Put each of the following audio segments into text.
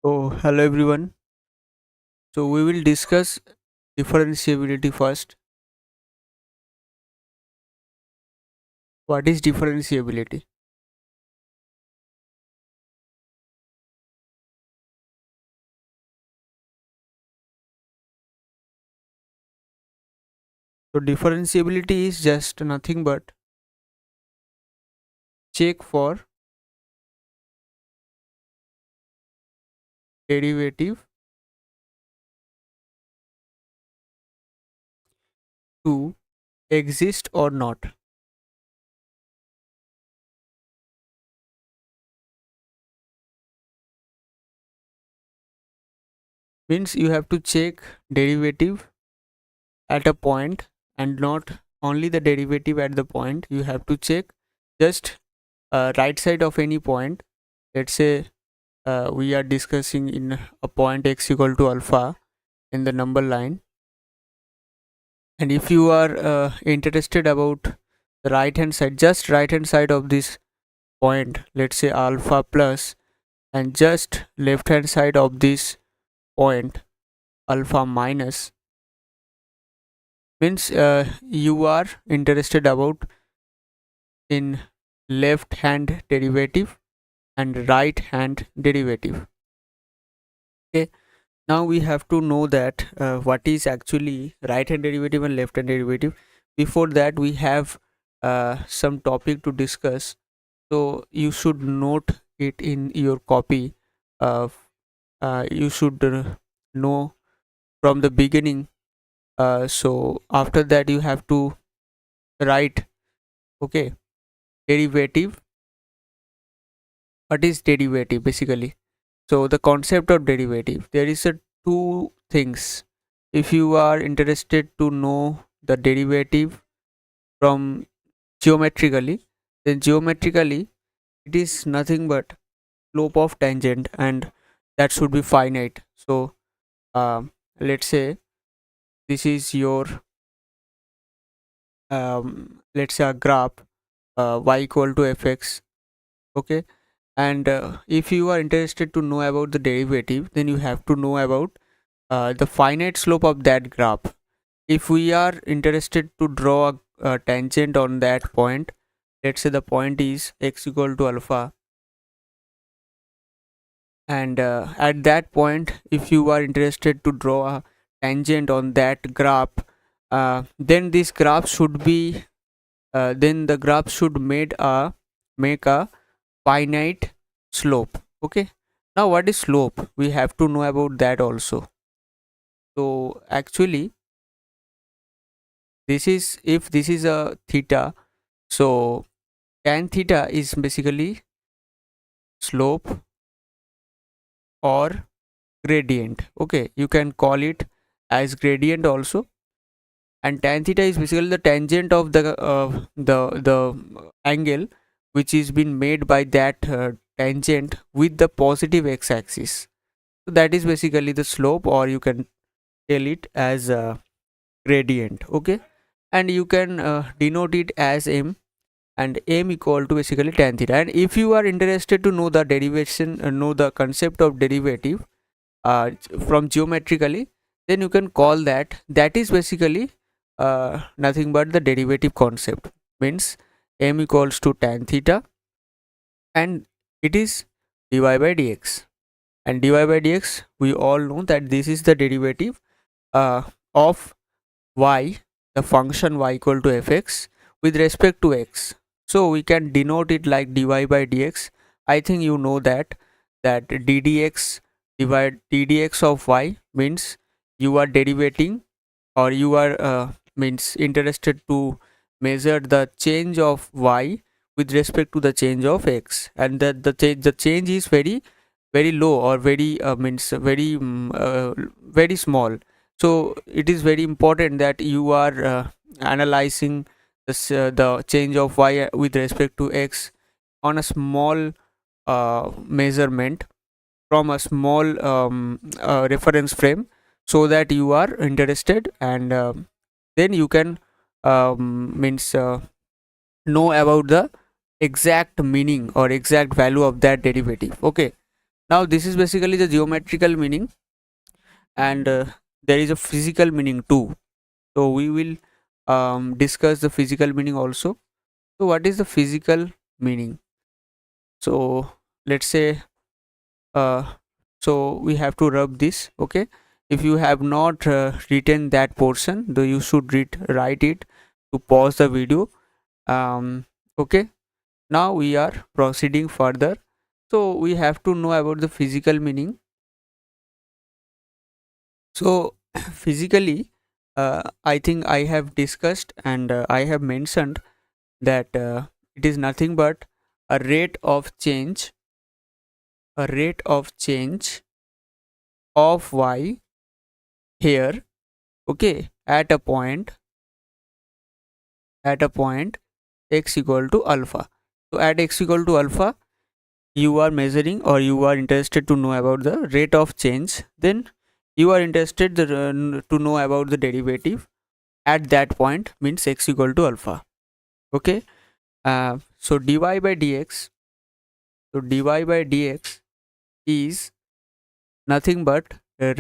So, hello everyone. So, we will discuss differentiability first. What is differentiability? So, differentiability is just nothing but check for derivative to exist or not. Means you have to check derivative at a point and not only the derivative at the point. You have to check just right side of any point. Let's say we are discussing in a point x equal to alpha in the number line, and if you are interested about the right hand side, just right hand side of this point, let's say alpha plus, and just left hand side of this point alpha minus, means you are interested about in left hand derivative and right hand derivative. Okay, now we have to know that what is actually right hand derivative and left hand derivative. Before that, we have some topic to discuss, so you should note it in your copy. You should know from the beginning, so after that you have to write. Okay, derivative. What is derivative basically? So the concept of derivative, there is a two things. If you are interested to know the derivative from geometrically, then geometrically it is nothing but slope of tangent, and that should be finite. So let's say this is your let's say a graph, y equal to fx. Okay, and if you are interested to know about the derivative, then you have to know about the finite slope of that graph. If we are interested to draw a tangent on that point, let's say the point is x equal to alpha, and at that point if you are interested to draw a tangent on that graph, then this graph should be then the graph should make a finite slope. Okay, now what is slope? We have to know about that also. So actually, this is, if this is a theta, so tan theta is basically slope or gradient. Okay, you can call it as gradient also. And tan theta is basically the tangent of the angle which is been made by that tangent with the positive x-axis. So that is basically the slope, or you can tell it as a gradient. Okay, and you can denote it as m, and m equal to basically tan theta. And if you are interested to know the derivation, know the concept of derivative uh, from geometrically, then you can call that is basically nothing but the derivative concept. Means m equals to tan theta, and it is dy by dx. And dy by dx, we all know that this is the derivative of y, the function y equal to fx, with respect to x. So we can denote it like dy by dx. I think you know that ddx divide ddx of y means you are derivating, or you are means interested to measure the change of y with respect to the change of x, and that the change is very low, or very means very very small. So it is very important that you are analyzing the change of y with respect to x on a small measurement from a small reference frame, so that you are interested, and then you can means know about the exact meaning or exact value of that derivative. Okay, Now this is basically the geometrical meaning, and there is a physical meaning too. So we will discuss the physical meaning also. So what is the physical meaning? So let's say, uh, so we have to rub this. Okay, if you have not written that portion, though, you should write it to pause the video. Okay, now we are proceeding further. So we have to know about the physical meaning. So physically, I think I have discussed, and I have mentioned that it is nothing but a rate of change, a rate of change of y here, okay, at a point x equal to alpha. So at x equal to alpha, you are measuring, or you are interested to know about the rate of change, then you are interested to know about the derivative at that point, means x equal to alpha. Okay, so dy by dx, so dy by dx is nothing but a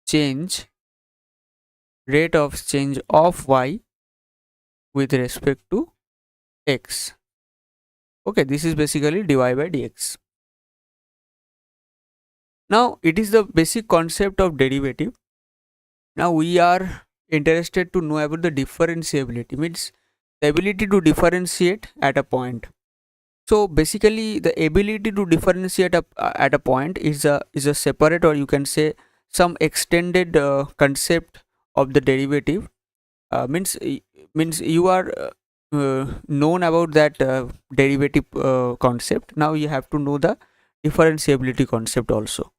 change rate of change of y with respect to x. Okay, this is basically dy by dx. Now it is the basic concept of derivative. Now we are interested to know about the differentiability, means the ability to differentiate at a point. So basically the ability to differentiate at a point is a separate, or you can say some extended concept of the derivative. Means you are known about that derivative concept. Now you have to know the differentiability concept also.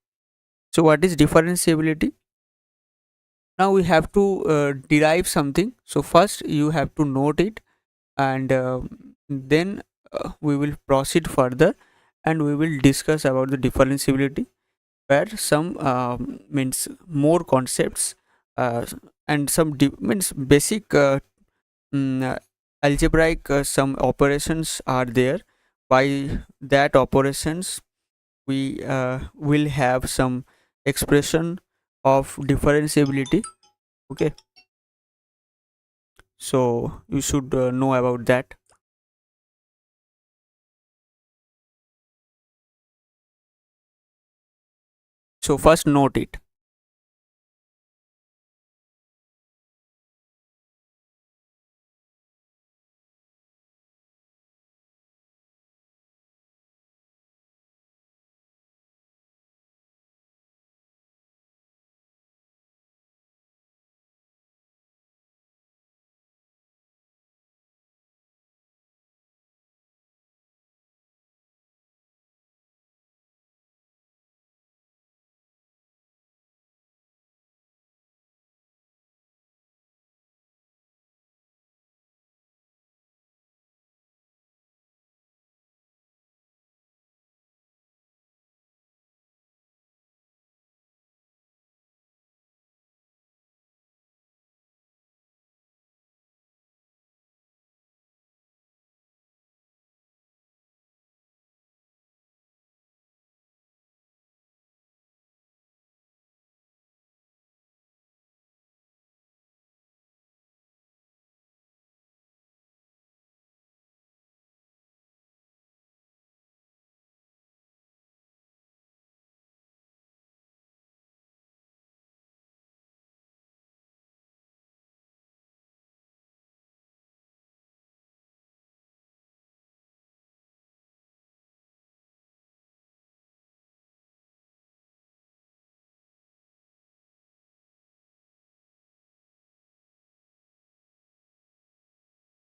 So what is differentiability? Now we have to derive something. So first you have to note it, and then we will proceed further, and we will discuss about the differentiability, where some means more concepts, uh, and some means basic mm, uh, algebraic some operations are there. By that operations, we will have some expression of differentiability. Okay, so you should know about that. So first note it.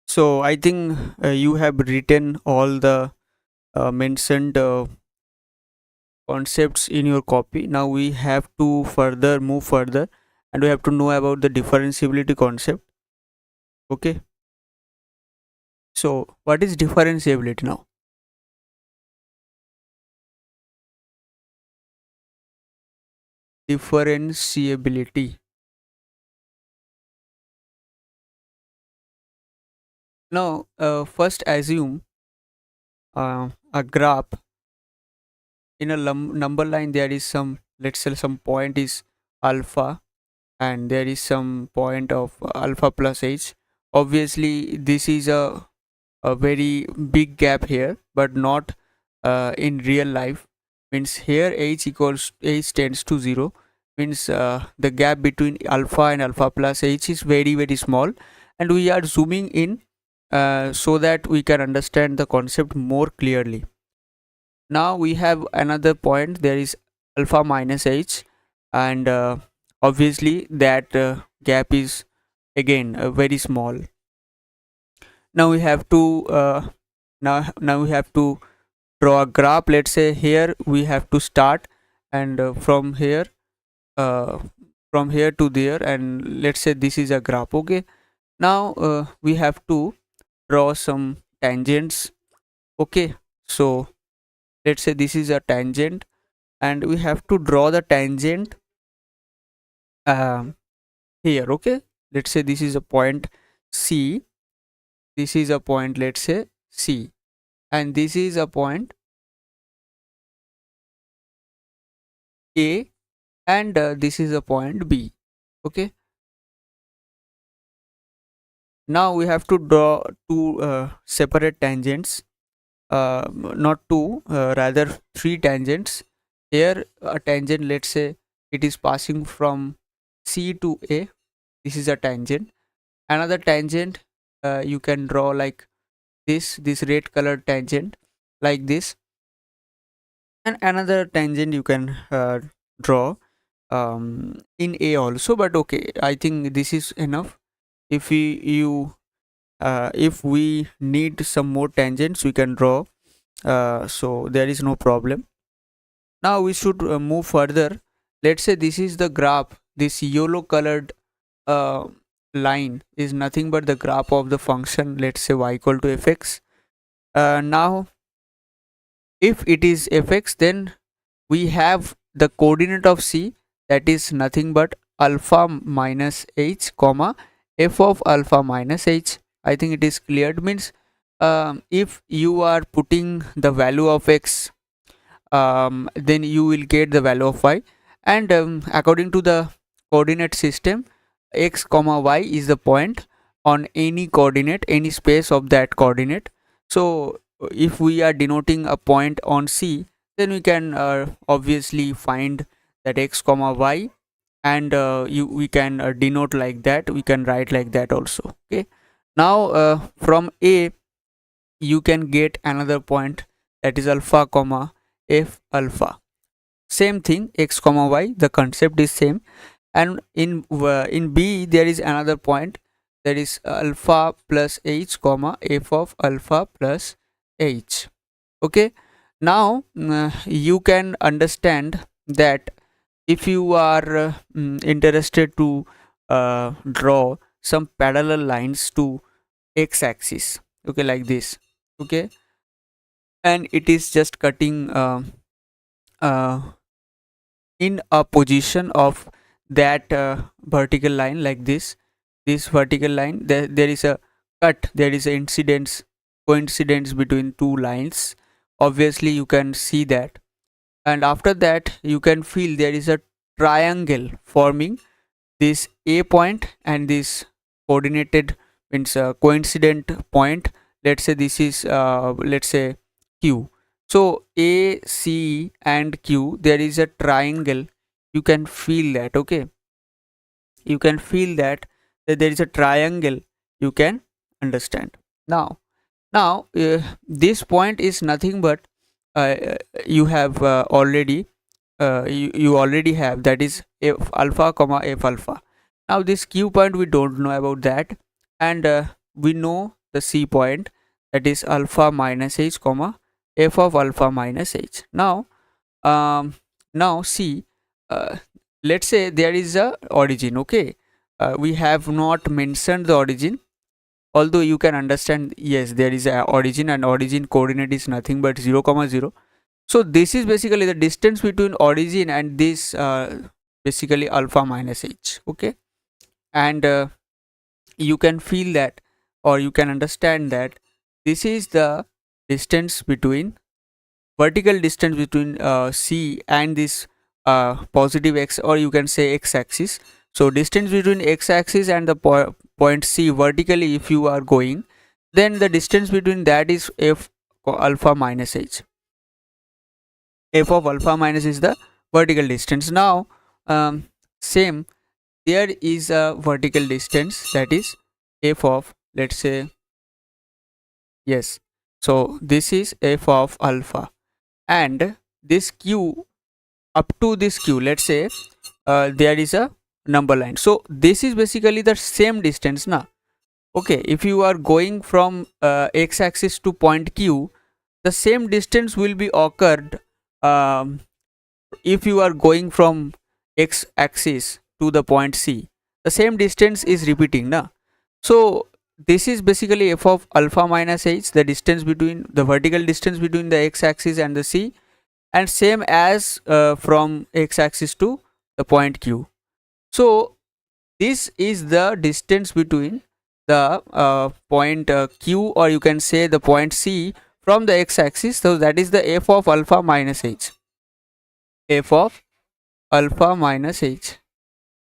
So I think you have written all the mentioned concepts in your copy. Now we have to further move further, and we have to know about the differentiability concept. Okay, so what is differentiability now? Differentiability. Now first assume a graph in a number line there is some, let's say some point is alpha, and there is some point of alpha plus h. Obviously this is a very big gap here, but not in real life. Means here h tends to 0, means the gap between alpha and alpha plus h is very very small, and we are zooming in so that we can understand the concept more clearly. Now we have another point, there is alpha minus h, and obviously that gap is again very small. Now we have to now we have to draw a graph. Let's say here we have to start, and uh, from here to there, and let's say this is a graph. Okay, now we have to draw some tangents. Okay, so let's say this is a tangent, and we have to draw the tangent um, here. Okay, let's say this is a point C, this is a point, let's say C, and this is a point A, and this is a point B. Okay, now we have to draw two separate tangents, not two, rather three tangents. Here a tangent, let's say it is passing from C to A, this is a tangent. Another tangent you can draw like this red colored tangent, like this, and another tangent you can draw in A also. But okay, I think this is enough. If if we need some more tangents we can draw, so there is no problem. Now we should move further. Let's say this is the graph, this yellow colored uh, line is nothing but the graph of the function, let's say y equal to fx. Now if it is fx, then we have the coordinate of c, that is nothing but alpha minus h comma f of alpha minus h. I think it is cleared. Means if you are putting the value of x, then you will get the value of y, and according to the coordinate system, x comma y is the point on any coordinate, any space of that coordinate. So if we are denoting a point on C, then we can obviously find that x comma y, and we can denote like that, we can write like that also. Okay, now from A you can get another point, that is alpha comma f alpha. Same thing, x comma y, the concept is same. And in B there is another point, that is alpha plus h comma f of alpha plus h. Okay, now you can understand that if you are interested to draw some parallel lines to x axis, okay, like this. Okay, and it is just cutting uh, in a position of that vertical line, like this vertical line, there is a cut, there is a coincidence between two lines. Obviously you can see that, and after that you can feel there is a triangle forming this A point and this coordinated, means coincident point. Let's say this is let's say Q. So A, C and Q, there is a triangle, you can feel that. Okay, you can feel that there is a triangle, you can understand. Now this point is nothing but you have you already have, that is f alpha comma f alpha. Now this Q point we don't know about that, and we know the C point, that is alpha minus h comma f of alpha minus h. Um, now see, uh, let's say there is a origin. Okay, we have not mentioned the origin, although you can understand, yes, there is a origin, and origin coordinate is nothing but 0 comma 0. So this is basically the distance between origin and this basically alpha minus h. Okay, and you can feel that, or you can understand that this is the distance between vertical distance between C and this positive x, or you can say x axis. So distance between x axis and the point C vertically, if you are going, then the distance between that is f alpha minus h. F of alpha minus is the vertical distance. Now same, there is a vertical distance, that is f of, let's say, yes, so this is f of alpha, and this q, up to this q, let's say there is a number line, so this is basically the same distance now. Okay, if you are going from x axis to point q, the same distance will be occurred um, if you are going from x axis to the point C. The same distance is repeating now. So this is basically f of alpha minus h, the distance between the vertical distance between the x axis and the C, and same as from x axis to the point q. So this is the distance between the point q, or you can say the point C, from the x axis. So that is the f of alpha minus h, f of alpha minus h.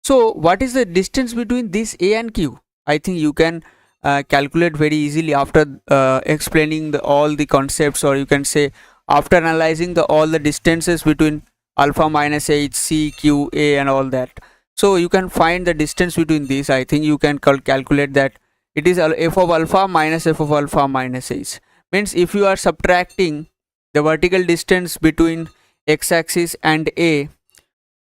So what is the distance between this a and q? I think you can calculate very easily after explaining all the concepts, or you can say after analyzing all the distances between alpha minus h, c, q, a and all that. So you can find the distance between these. I think you can calculate that it is f of alpha minus f of alpha minus h. Means if you are subtracting the vertical distance between x axis and a,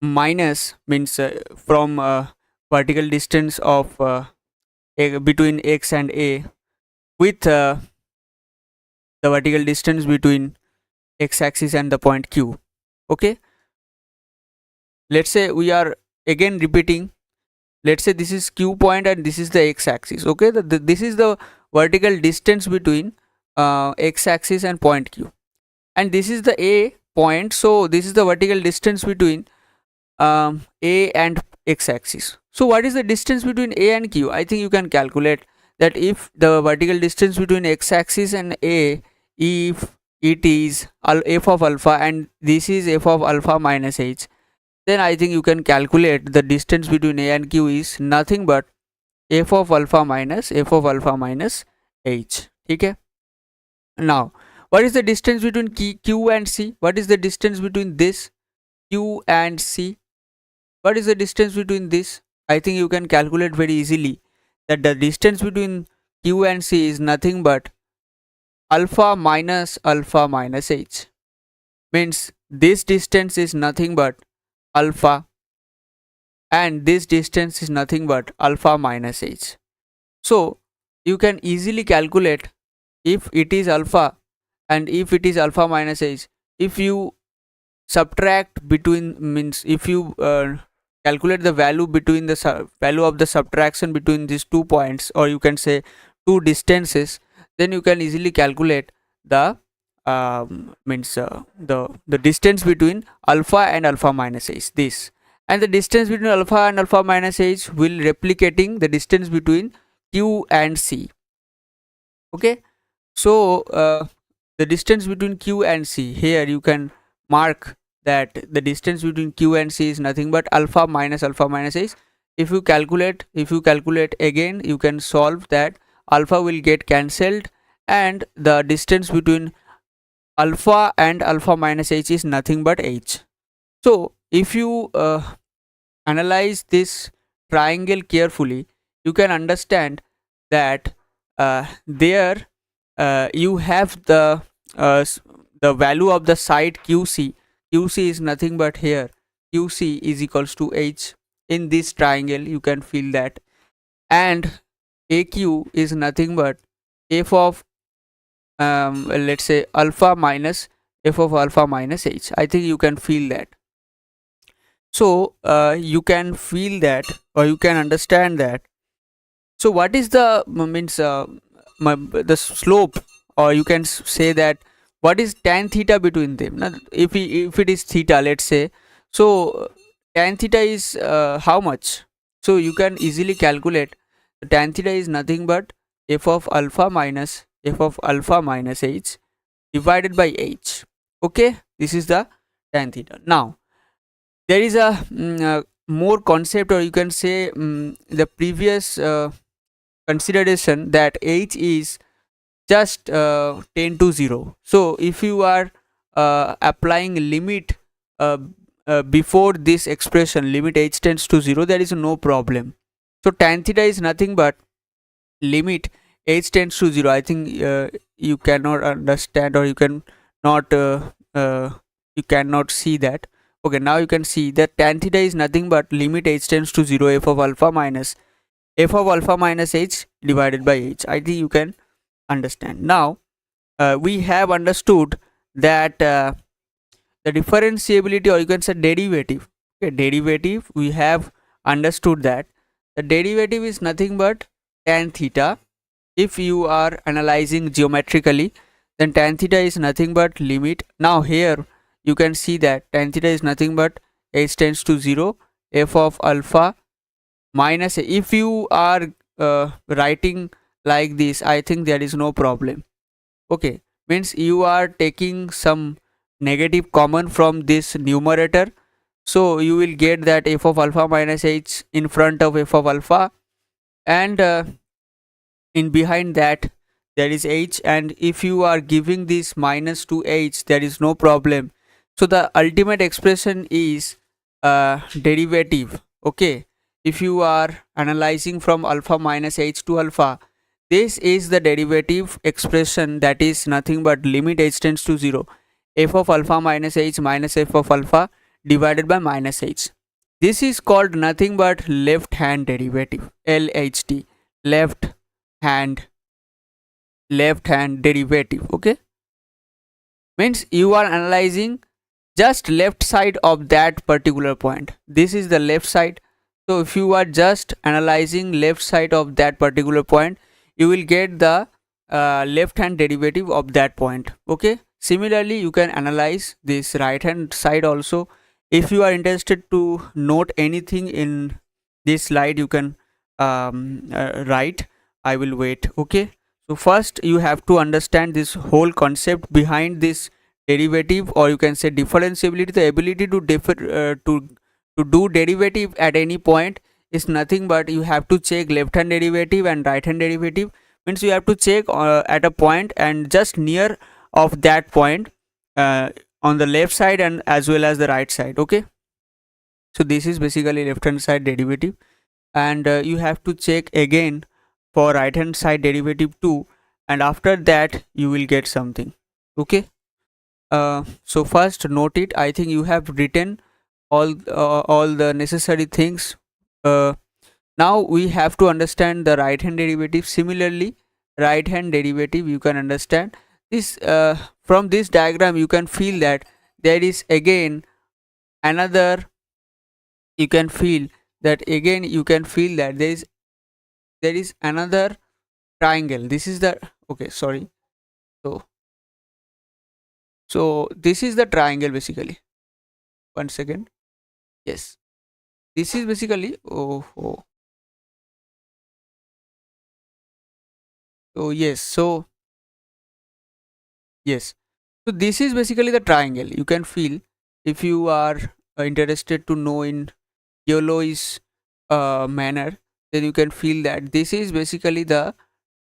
minus means from vertical distance of between x and a, with the vertical distance between x axis and the point q. Okay, let's say we are again repeating, let's say this is q point and this is the x axis. Okay, this is the vertical distance between x axis and point q, and this is the a point, so this is the vertical distance between a and x axis. So what is the distance between a and q? I think you can calculate that if the vertical distance between x axis and a, if it is f of alpha and this is f of alpha minus h, then I think you can calculate the distance between a and q is nothing but f of alpha minus h. Okay, now what is the distance between q and c? What is the distance between this q and c? What is the distance between this? I think you can calculate very easily that the distance between q and c is nothing but alpha minus h. Means this distance is nothing but alpha, and this distance is nothing but alpha minus h. So you can easily calculate if it is alpha and if it is alpha minus h. If you subtract between, means if you calculate the value between the value of the subtraction between these 2 points, or you can say 2 distances, then you can easily calculate the the distance between alpha and alpha minus h, this, and the distance between alpha and alpha minus h will replicating the distance between q and c. Okay, so the distance between q and c, here you can mark that the distance between q and c is nothing but alpha minus h. If you calculate again, you can solve that alpha will get cancelled, and the distance between alpha and alpha minus h is nothing but h. So if you analyze this triangle carefully, you can understand that there you have the value of the side qc. qc is nothing but here qc is equals to h. In this triangle you can feel that, and aq is nothing but f of let's say alpha minus f of alpha minus h. I think you can feel that. So you can feel that, or you can understand that. So what is the means the slope, or you can say that what is tan theta between them? Now, if it is theta, let's say, so tan theta is how much? So you can easily calculate tan theta is nothing but f of alpha minus h divided by h. Okay, this is the tan theta. Now there is a more concept, or you can say the previous consideration, that h is just 10 to 0. So if you are applying limit uh, before this expression, limit h tends to 0, there is no problem. So tan theta is nothing but limit h tends to 0. I think you cannot understand, or you can not you cannot see that. Okay, now you can see that tan theta is nothing but limit h tends to 0 f of alpha minus h divided by h. I think you can understand. Now we have understood that the differentiability, or you can say derivative. Okay, derivative, we have understood that the derivative is nothing but tan theta. If you are analyzing geometrically, then tan theta is nothing but limit. Now here you can see that tan theta is nothing but h tends to 0 f of alpha minus a. If you are writing like this, I think there is no problem. Okay, means you are taking some negative common from this numerator, so you will get that f of alpha minus h in front of f of alpha, and in behind that there is h, and if you are giving this minus to h, there is no problem. So the ultimate expression is derivative. Okay, if you are analyzing from alpha minus h to alpha, this is the derivative expression, that is nothing but limit h tends to 0 f of alpha minus h minus f of alpha divided by minus h. This is called nothing but left hand derivative, LHD, left hand derivative. Okay, means you are analyzing just left side of that particular point. This is the left side. So if you are just analyzing left side of that particular point, you will get the left hand derivative of that point. Okay, similarly you can analyze this right hand side also. If you are interested to note anything in this slide, you can write. I will wait. Okay, so first you have to understand this whole concept behind this derivative, or you can say differentiability. The ability to to do derivative at any point is nothing but you have to check left hand derivative and right hand derivative. Means you have to check at a point and just near of that point, on the left side and as well as the right side. Okay, so this is basically left hand side derivative, and you have to check again for right hand side derivative too, and after that you will get something. Okay, so first note it. I think you have written all the necessary things. Now we have to understand the right hand derivative. Similarly, right hand derivative, you can understand this from this diagram. You can feel that there is again another, you can feel that again, you can feel that there is another triangle. This is the, okay, sorry. So this is the triangle basically. One second. Yes, this is basically, oh. So yes, yes, so this is basically the triangle. You can feel, if you are interested to know in yellowish manner, then you can feel that this is basically the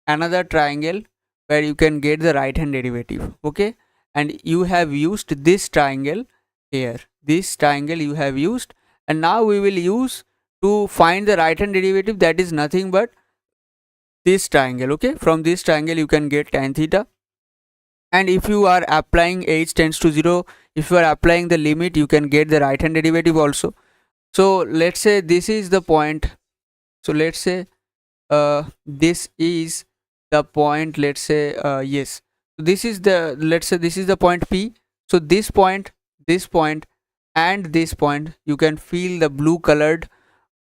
another triangle where you can get the right hand derivative. Okay, and you have used this triangle here. This triangle you have used, and now we will use to find the right hand derivative, that is nothing but this triangle. Okay, from this triangle you can get tan theta, and if you are applying h tends to 0, if you are applying the limit, you can get the right hand derivative also. So let's say this is the point. So let's say this is the point. Let's say yes, so this is the, let's say this is the point P. So this point, and this point, you can feel the blue colored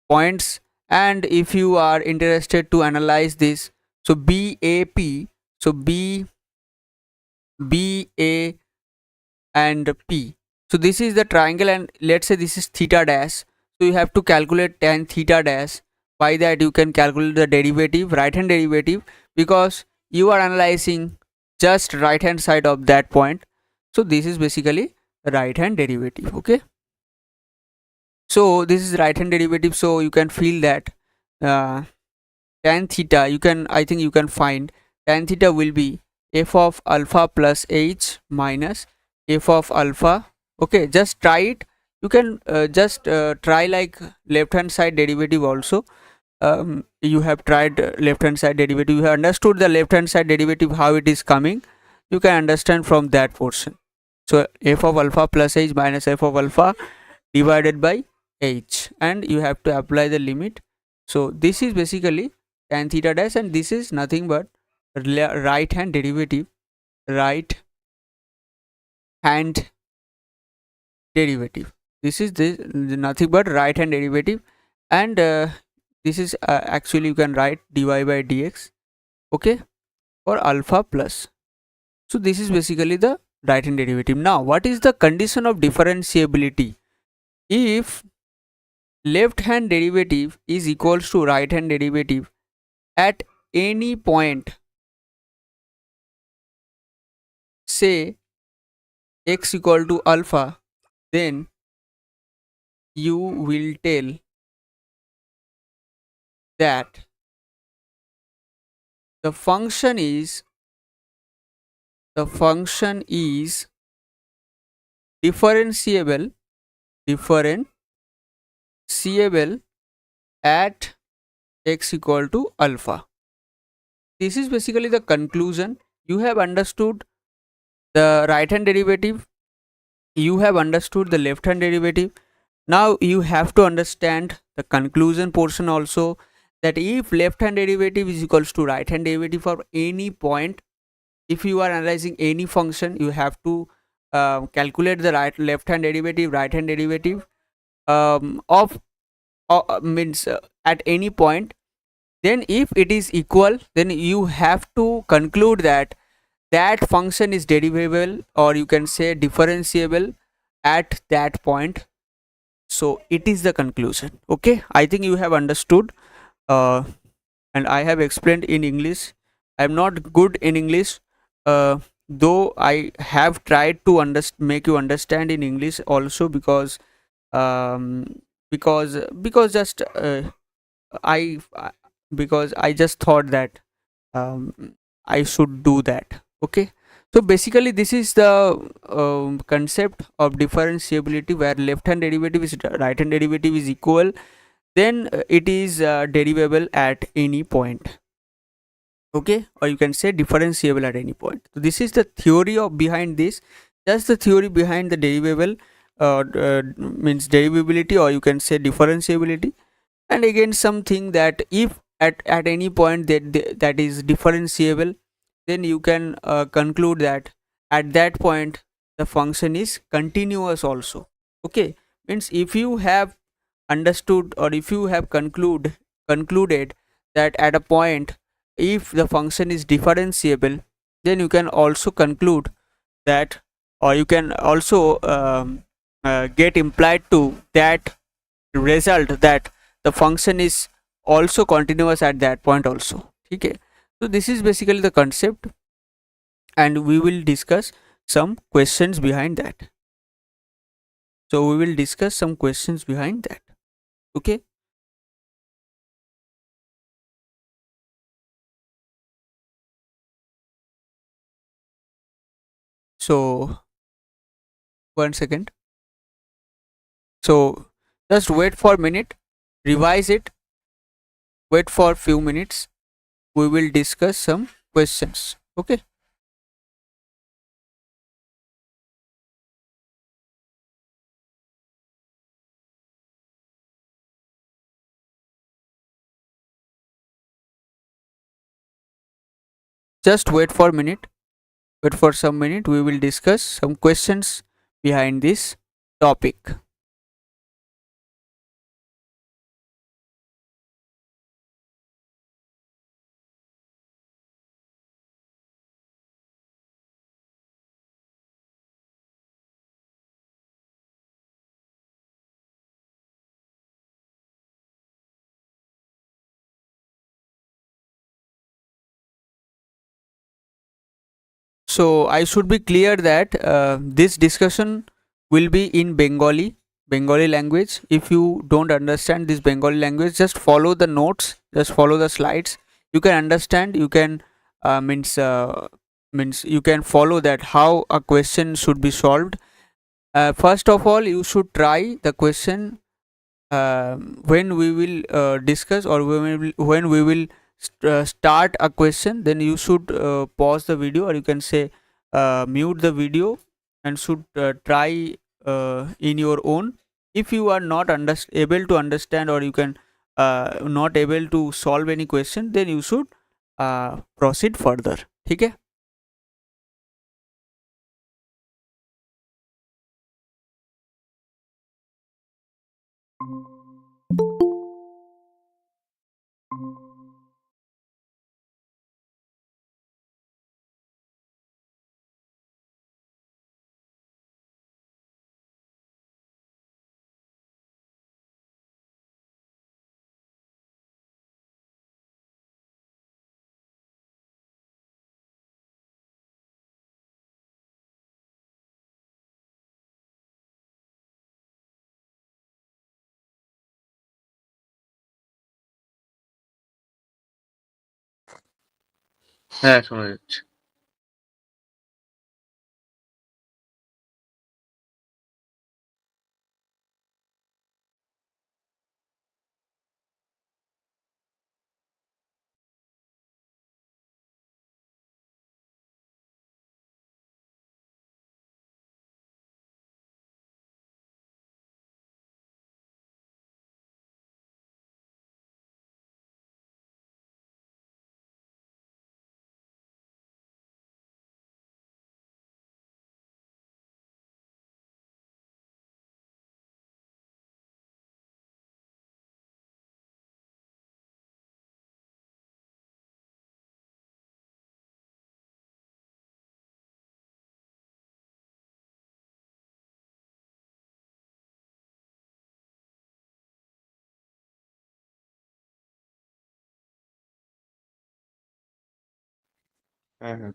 points. And if you are interested to analyze this, so BAP, so BA and P, so this is the triangle, and let's say this is theta dash. So you have to calculate tan theta dash. By that you can calculate the derivative, right hand derivative, because you are analyzing just right hand side of that point. So this is basically right hand derivative. Okay, so this is right hand derivative, so you can feel that uh, tan theta, you can, I think you can find tan theta will be f of alpha plus h minus f of alpha. Okay, just try it. You can just try like left hand side derivative also. You have tried left hand side derivative, you have understood the left hand side derivative how it is coming, you can understand from that portion. So f of alpha plus h minus f of alpha divided by h, and you have to apply the limit. So this is basically tan theta dash, and this is nothing but right hand derivative, right hand derivative. This is this nothing but right hand derivative, and this is actually you can write dy by dx. Okay, for alpha plus. So this is basically the right hand derivative. Now what is the condition of differentiability? If left hand derivative is equals to right hand derivative at any point, say x equal to alpha, then you will tell that the function is differentiable differentiable at x equal to alpha. This is basically the conclusion. You have understood the right hand derivative, you have understood the left hand derivative. Now you have to understand the conclusion portion also, that if left hand derivative is equals to right hand derivative for any point, if you are analyzing any function, you have to calculate the left hand derivative, right hand derivative of means at any point. Then if it is equal, then you have to conclude that that function is derivable, or you can say differentiable at that point. So it is the conclusion. Okay, I think you have understood, uh, and I have explained in English. I'm not good in English, though I have tried to make you understand in English also, um, because just I because I just thought that I should do that. Okay, so basically this is the concept of differentiability, where left hand derivative is right hand derivative is equal, then it is derivable at any point. Okay, or you can say differentiable at any point. So this is the theory of behind this, just the theory behind the derivable means derivability, or you can say differentiability. And again something that if at any point that is differentiable, then you can conclude that at that point the function is continuous also. Okay, means if you have understood, or if you have concluded that at a point if the function is differentiable, then you can also conclude that, or you can also get implied to that result that the function is also continuous at that point also. Okay, so this is basically the concept, and we will discuss some questions behind that. So we will discuss some questions behind that. Okay, so 1 second. So just wait for a minute, revise it, wait for few minutes, we will discuss some questions. Okay, just wait for a minute, wait for some minute, we will discuss some questions behind this topic. So I should be clear that this discussion will be in Bengali language. If you don't understand this Bengali language, just follow the notes, just follow the slides. You can understand. You can means you can follow that how a question should be solved. First of all, you should try the question when we will discuss, or when we will start a question. Then you should pause the video, or you can say mute the video, and should try in your own. If you are not able to understand, or you can not able to solve any question, then you should proceed further. ठीक है? হ্যাঁ, শোনা যাচ্ছে। হ্যাঁ, হ্যাঁ,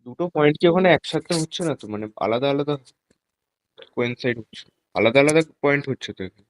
দুটো point কি ওখানে একসাথে হচ্ছে না তো? মানে আলাদা, আলাদা কোয়েনসাইড হচ্ছে। আলাদা, আলাদা পয়েন্ট হচ্ছে তো এখানে।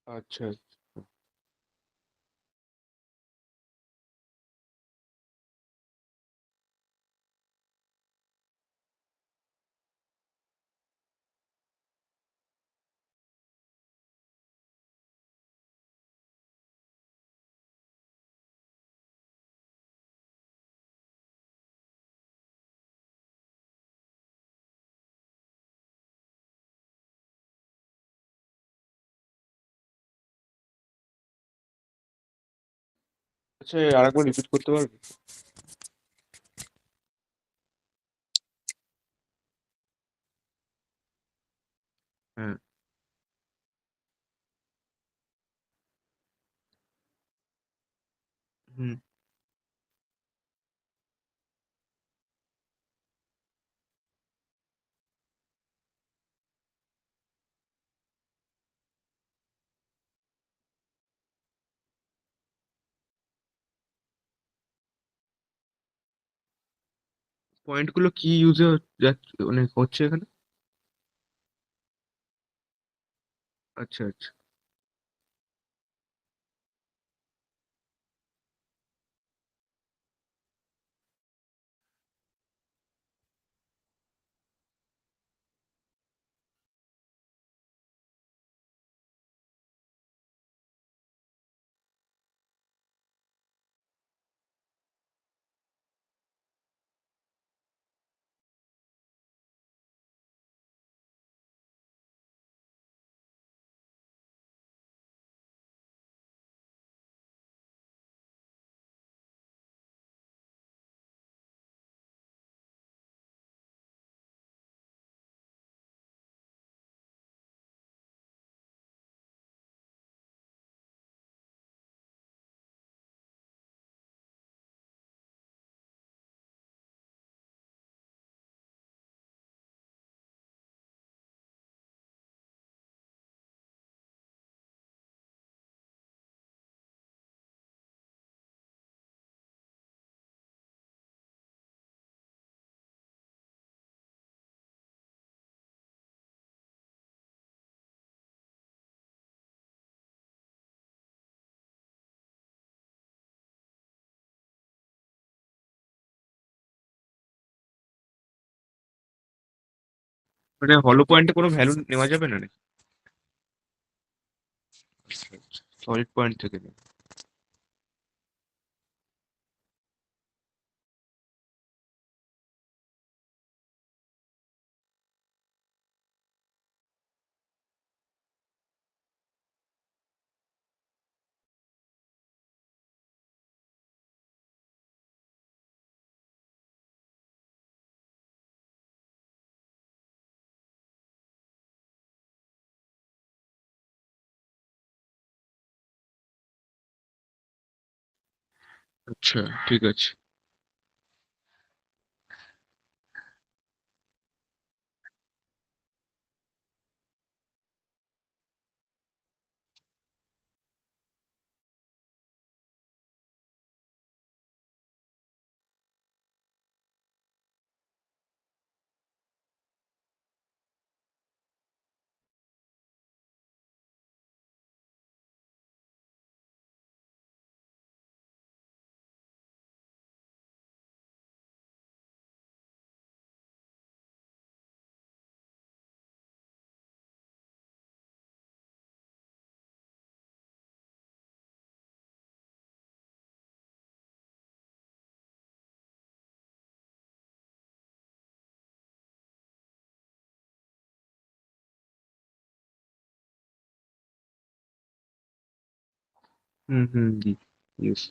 আচ্ছা। আচ্ছা, আরেকবার রিপিট করতে পারবি? হ্যাঁ। হুম। পয়েন্ট গুলো কি ইউজে মানে হচ্ছে এখানে? আচ্ছা আচ্ছা। মানে হলো পয়েন্টে কোনো ভ্যালু নেওয়া যাবে না নাকি? সলিড পয়েন্ট থেকে নেই। আচ্ছা, ঠিক আছে। হুম হুম, জি। ইয়েস।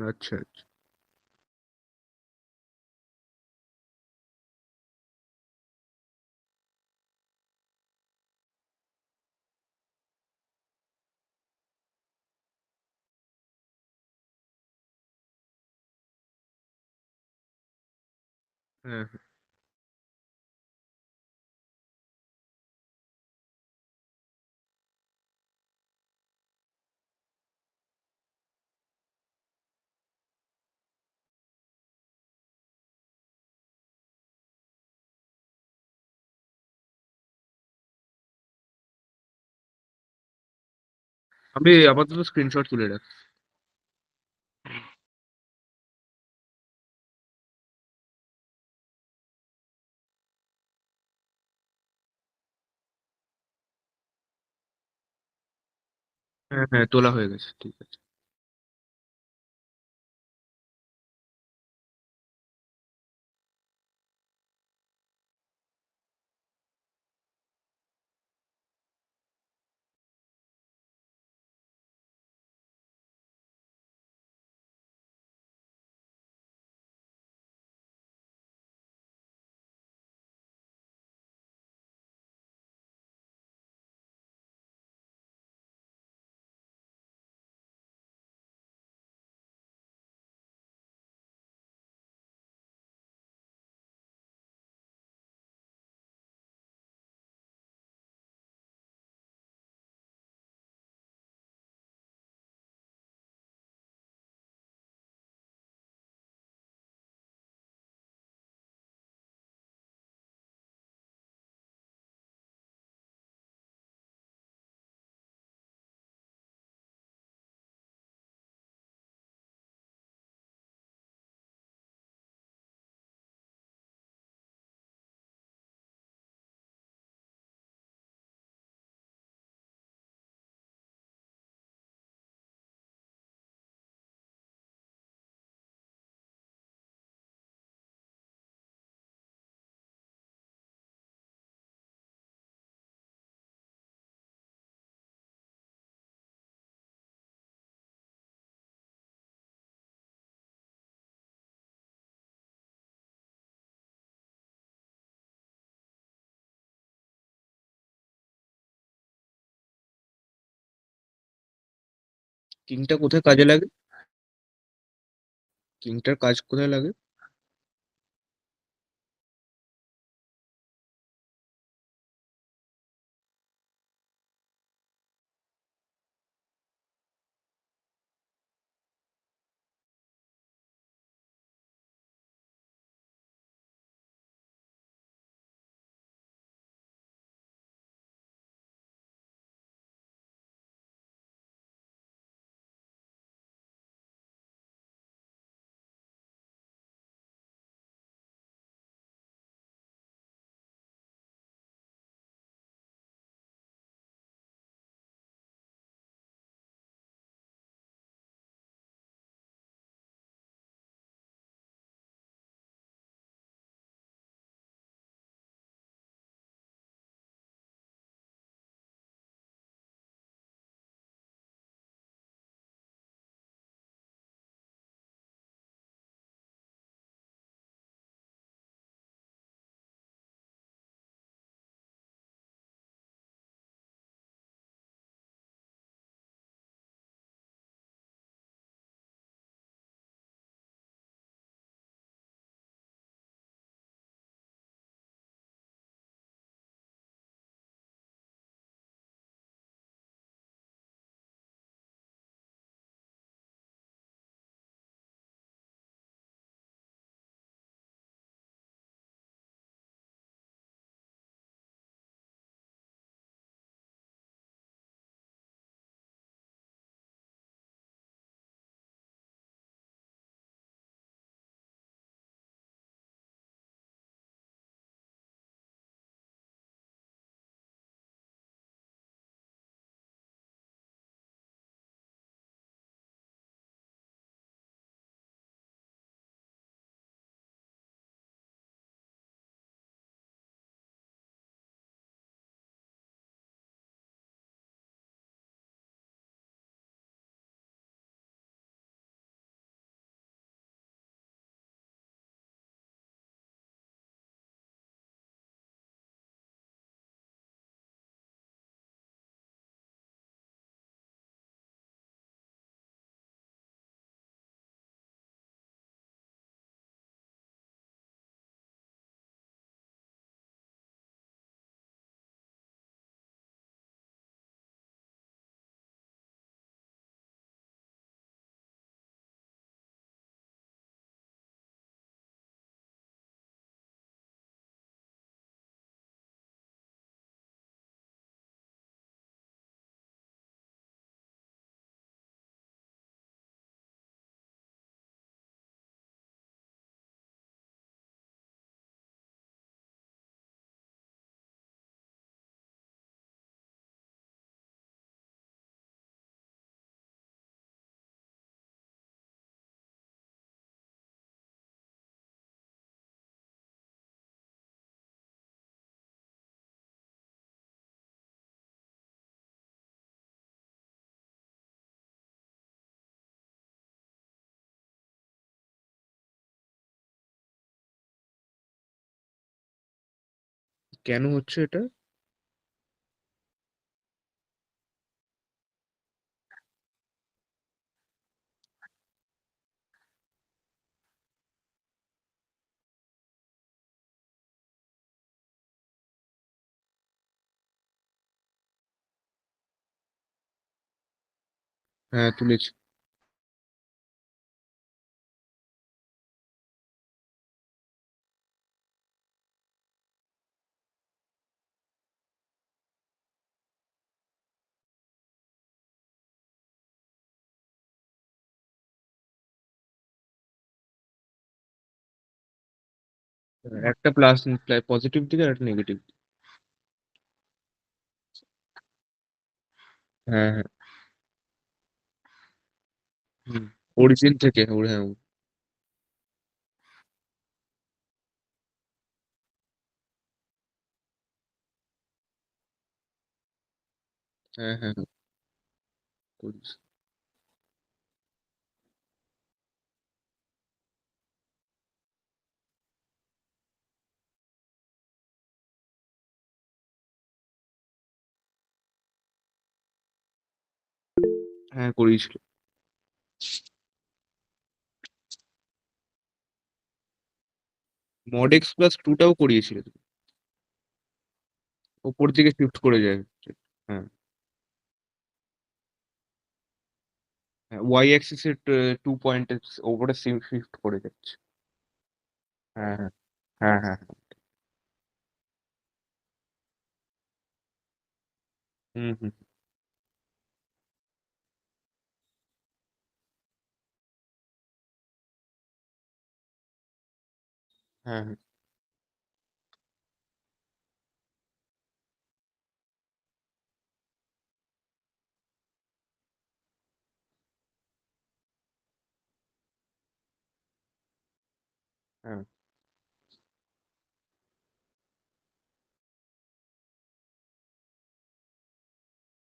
আচ্ছা আচ্ছা। হ্যাঁ, হ্যাঁ। আমি আপাতত স্ক্রিনশট তুলে রাখছি। হ্যাঁ, হ্যাঁ, তোলা হয়ে গেছে। ঠিক আছে। কিংটা কোথায় কাজে লাগে? কিংটার কাজ কোথায় লাগে? কেন হচ্ছে এটা? হ্যাঁ, তুলেছি। একটা প্লাস পজিটিভ দিকে আর একটা নেগেটিভ। হ্যাঁ, হ্যাঁ। হুম। অরিজিন থেকে হ্যাঁ। হ্যাঁ, হ্যাঁ, হ্যাঁ, করেছি। হ্যাঁ, করিয়েছিল। মড এক্স প্লাস টু টাও করিয়েছিল। ওপর দিকে শিফট করে যায়। হ্যাঁ, হ্যাঁ, ওয়াই অ্যাক্সিস এর 2 পয়েন্ট ওপরে শিফট করে যাচ্ছে। হ্যাঁ, হ্যাঁ, হ্যাঁ, হ্যাঁ, হ্যাঁ। হুম, হুম। হ্যাঁ, হ্যাঁ, হ্যাঁ।